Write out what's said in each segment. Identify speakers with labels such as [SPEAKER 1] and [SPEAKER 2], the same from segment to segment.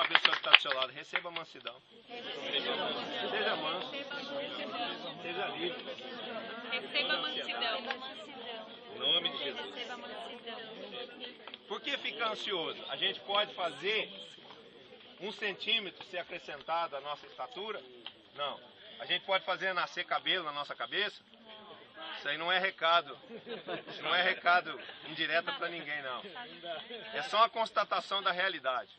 [SPEAKER 1] para a pessoa que está do seu lado, receba mansidão. Seja manso. Seja livre.
[SPEAKER 2] Receba mansidão.
[SPEAKER 1] Em nome de Jesus.
[SPEAKER 2] Receba mansidão.
[SPEAKER 1] Por que ficar ansioso? A gente pode fazer 1 centímetro ser acrescentado à nossa estatura? Não. A gente pode fazer nascer cabelo na nossa cabeça? Isso aí não é recado. Isso não é recado indireto para ninguém, não. É só uma constatação da realidade.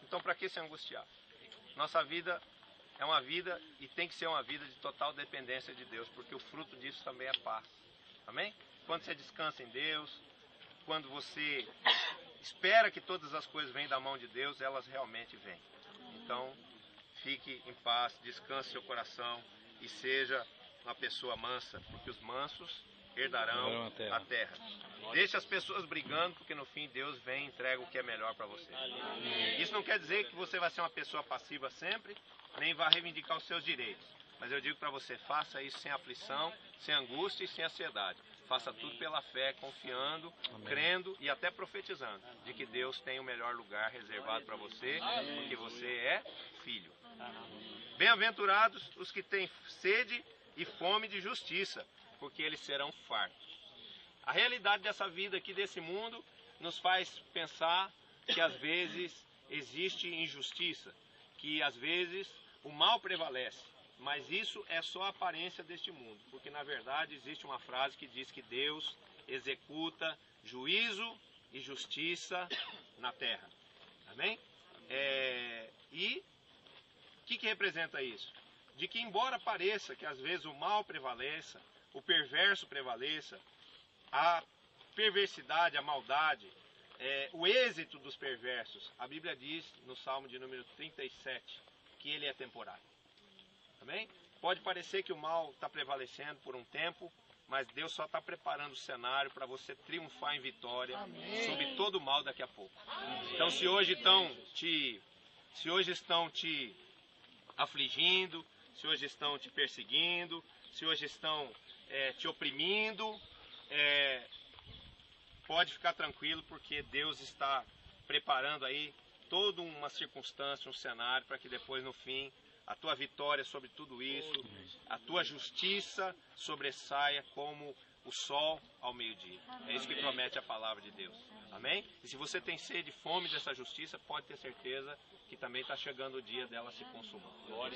[SPEAKER 1] Então, para que se angustiar? Nossa vida é uma vida e tem que ser uma vida de total dependência de Deus, porque o fruto disso também é paz. Amém? Quando você descansa em Deus, quando você espera que todas as coisas venham da mão de Deus, elas realmente vêm. Então, fique em paz, descanse seu coração e seja uma pessoa mansa, porque os mansos herdarão a terra. Deixe as pessoas brigando, porque no fim Deus vem e entrega o que é melhor para você. Isso não quer dizer que você vai ser uma pessoa passiva sempre, nem vai reivindicar os seus direitos. Mas eu digo para você, faça isso sem aflição, sem angústia e sem ansiedade. Faça tudo pela fé, confiando, crendo e até profetizando de que Deus tem o melhor lugar reservado para você, porque você é filho. Bem-aventurados os que têm sede e fome de justiça, porque eles serão fartos. A realidade dessa vida aqui, desse mundo, nos faz pensar que às vezes existe injustiça, que às vezes o mal prevalece. Mas isso é só a aparência deste mundo, porque na verdade existe uma frase que diz que Deus executa juízo e justiça na terra. Amém? E o que representa isso? De que embora pareça que às vezes o mal prevaleça, o perverso prevaleça, a perversidade, a maldade, o êxito dos perversos, a Bíblia diz no Salmo de número 37 que ele é temporário. Amém? Pode parecer que o mal está prevalecendo por um tempo, mas Deus só está preparando o cenário para você triunfar em vitória sobre todo o mal daqui a pouco. Então, se hoje estão te afligindo, se hoje estão te perseguindo, se hoje estão te oprimindo, pode ficar tranquilo, porque Deus está preparando aí toda uma circunstância, um cenário, para que depois no fim a tua vitória sobre tudo isso, a tua justiça sobressaia como o sol ao meio-dia. É isso que promete a palavra de Deus. Amém? E se você tem sede e fome dessa justiça, pode ter certeza que também está chegando o dia dela se consumar.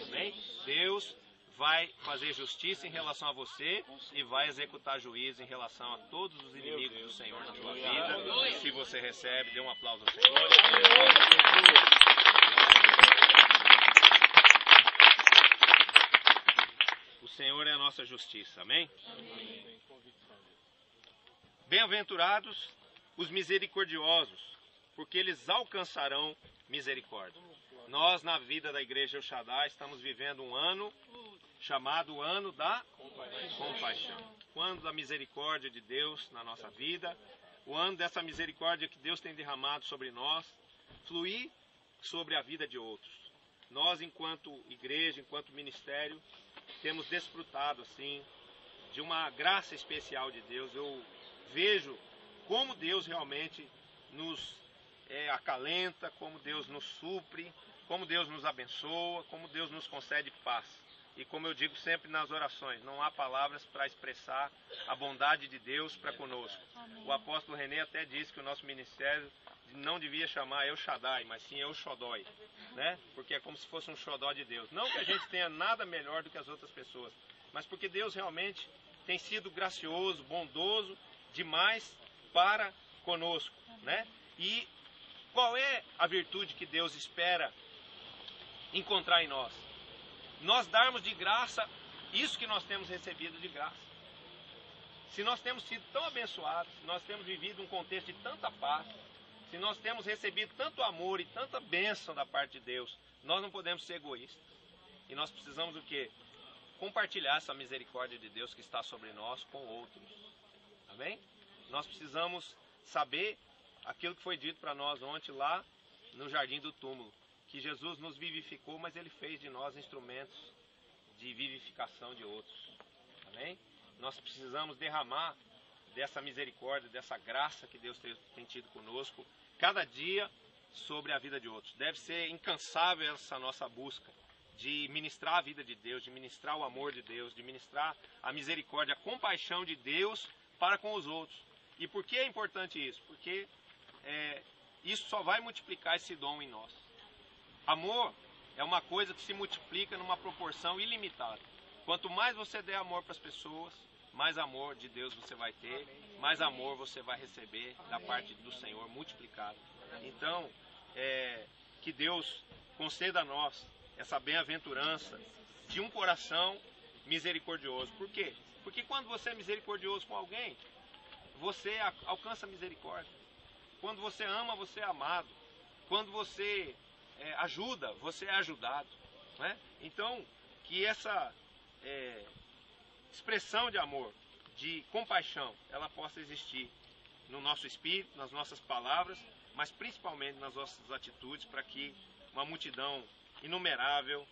[SPEAKER 1] Amém? Deus vai fazer justiça em relação a você e vai executar juízo em relação a todos os inimigos do Senhor na sua vida. E se você recebe, dê um aplauso ao Senhor. O Senhor é a nossa justiça, amém? Bem-aventurados os misericordiosos, porque eles alcançarão misericórdia. Nós, na vida da Igreja El Shaddai, estamos vivendo um ano chamado o ano da compaixão. O ano da misericórdia de Deus na nossa vida, o ano dessa misericórdia que Deus tem derramado sobre nós, fluir sobre a vida de outros. Nós, enquanto igreja, enquanto ministério, temos desfrutado assim de uma graça especial de Deus. Eu vejo como Deus realmente nos acalenta, como Deus nos supre, como Deus nos abençoa, como Deus nos concede paz. E como eu digo sempre nas orações, não há palavras para expressar a bondade de Deus para conosco. O apóstolo René até disse que o nosso ministério não devia chamar El Shaddai, mas sim El Shaddai, né? Porque é como se fosse um xodó de Deus. Não que a gente tenha nada melhor do que as outras pessoas, mas porque Deus realmente tem sido gracioso, bondoso demais para conosco, né? E qual é a virtude que Deus espera encontrar em nós? Nós darmos de graça isso que nós temos recebido de graça. Se nós temos sido tão abençoados, se nós temos vivido um contexto de tanta paz, se nós temos recebido tanto amor e tanta bênção da parte de Deus, nós não podemos ser egoístas. E nós precisamos o quê? Compartilhar essa misericórdia de Deus que está sobre nós com outros. Amém? Nós precisamos saber aquilo que foi dito para nós ontem lá no Jardim do Túmulo. Que Jesus nos vivificou, mas Ele fez de nós instrumentos de vivificação de outros. Amém? Nós precisamos derramar dessa misericórdia, dessa graça que Deus tem tido conosco, cada dia sobre a vida de outros. Deve ser incansável essa nossa busca de ministrar a vida de Deus, de ministrar o amor de Deus, de ministrar a misericórdia, a compaixão de Deus para com os outros. E por que é importante isso? Porque isso só vai multiplicar esse dom em nós. Amor é uma coisa que se multiplica numa proporção ilimitada. Quanto mais você der amor para as pessoas, mais amor de Deus você vai ter, mais amor você vai receber da parte do Senhor multiplicado. Então, que Deus conceda a nós essa bem-aventurança de um coração misericordioso. Por quê? Porque quando você é misericordioso com alguém, você alcança misericórdia. Quando você ama, você é amado. Quando você ajuda, você é ajudado. Né? Então, que essa expressão de amor, de compaixão, ela possa existir no nosso espírito, nas nossas palavras, mas principalmente nas nossas atitudes, para que uma multidão inumerável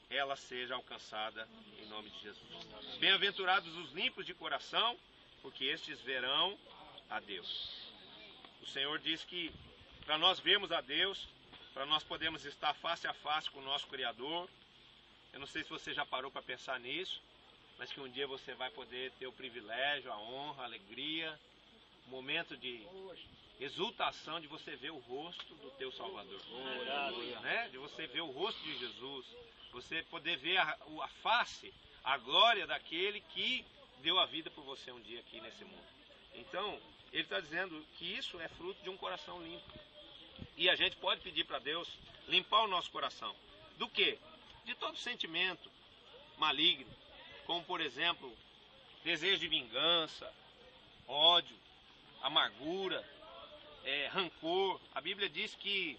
[SPEAKER 1] ela seja alcançada em nome de Jesus. Bem-aventurados os limpos de coração, porque estes verão a Deus. O Senhor diz que para nós vermos a Deus, para nós podermos estar face a face com o nosso Criador, eu não sei se você já parou para pensar nisso, mas que um dia você vai poder ter o privilégio, a honra, a alegria, um momento de exultação de você ver o rosto do teu Salvador, né? De você ver o rosto de Jesus, você poder ver a face, a glória daquele que deu a vida por você um dia aqui nesse mundo. Então, ele está dizendo que isso é fruto de um coração limpo. E a gente pode pedir para Deus limpar o nosso coração. Do quê? De todo sentimento maligno, como por exemplo, desejo de vingança, ódio, amargura, rancor. A Bíblia diz que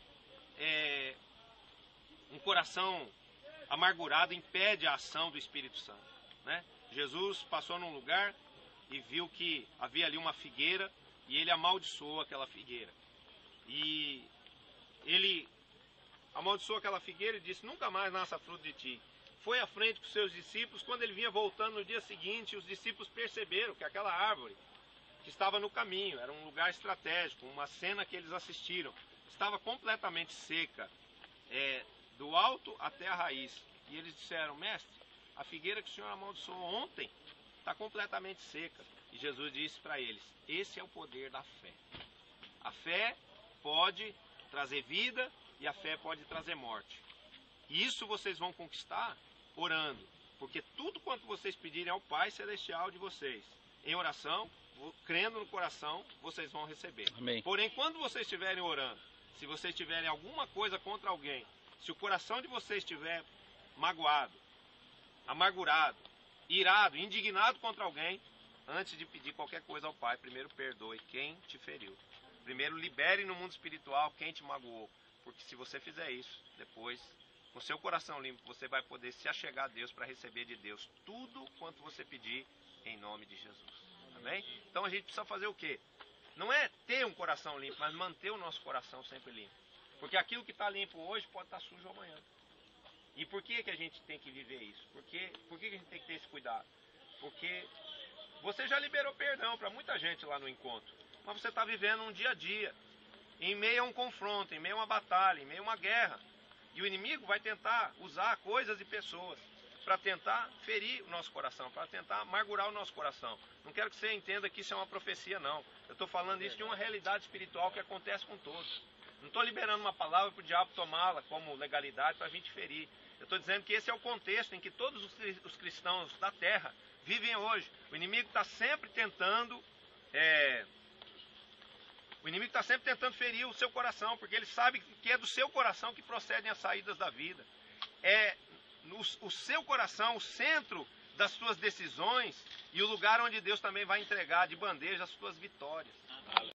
[SPEAKER 1] um coração amargurado impede a ação do Espírito Santo, né? Jesus passou num lugar e viu que havia ali uma figueira e ele amaldiçoou aquela figueira. E ele amaldiçoou aquela figueira e disse: nunca mais nasça fruto de ti. Foi à frente com seus discípulos. Quando ele vinha voltando no dia seguinte, os discípulos perceberam que aquela árvore que estava no caminho, era um lugar estratégico, uma cena que eles assistiram, estava completamente seca, do alto até a raiz. E eles disseram: mestre, a figueira que o senhor amaldiçoou ontem está completamente seca. E Jesus disse para eles: esse é o poder da fé. A fé pode trazer vida e a fé pode trazer morte. E isso vocês vão conquistar orando, porque tudo quanto vocês pedirem ao Pai Celestial de vocês, em oração, crendo no coração, vocês vão receber.
[SPEAKER 3] Amém.
[SPEAKER 1] Porém, quando vocês estiverem orando, se vocês tiverem alguma coisa contra alguém, se o coração de vocês estiver magoado, amargurado, irado, indignado contra alguém, antes de pedir qualquer coisa ao Pai, primeiro perdoe quem te feriu. Primeiro libere no mundo espiritual quem te magoou. Porque se você fizer isso, depois, com seu coração limpo, você vai poder se achegar a Deus para receber de Deus tudo quanto você pedir em nome de Jesus. Amém? Então a gente precisa fazer o quê? Não é ter um coração limpo, mas manter o nosso coração sempre limpo. Porque aquilo que está limpo hoje pode estar sujo amanhã. E por que a gente tem que viver isso? Por que a gente tem que ter esse cuidado? Porque você já liberou perdão para muita gente lá no encontro, mas você está vivendo um dia a dia, em meio a um confronto, em meio a uma batalha, em meio a uma guerra. E o inimigo vai tentar usar coisas e pessoas para tentar ferir o nosso coração, para tentar amargurar o nosso coração. Não quero que você entenda que isso é uma profecia, não. Eu estou falando isso de uma realidade espiritual que acontece com todos. Não estou liberando uma palavra para o diabo tomá-la como legalidade para a gente ferir. Eu estou dizendo que esse é o contexto em que todos os cristãos da terra vivem hoje. O inimigo está sempre tentando... O inimigo está sempre tentando ferir o seu coração, porque ele sabe que é do seu coração que procedem as saídas da vida. É o seu coração, o centro das suas decisões e o lugar onde Deus também vai entregar de bandeja as suas vitórias.